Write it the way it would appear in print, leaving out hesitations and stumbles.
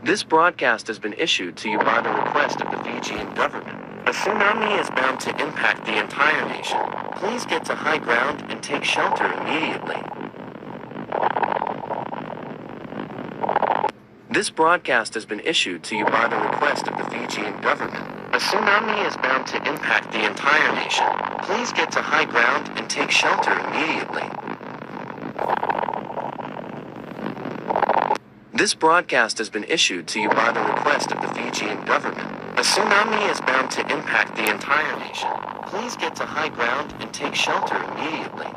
This broadcast has been issued to you by the request of the Fijian government. A tsunami is bound to impact the entire nation. Please get to high ground and take shelter immediately. This broadcast has been issued to you by the request of the Fijian government. A tsunami is bound to impact the entire nation. Please get to high ground and take shelter immediately. This broadcast has been issued to you by the request of the Fijian government. A tsunami is bound to impact the entire nation. Please get to high ground and take shelter immediately.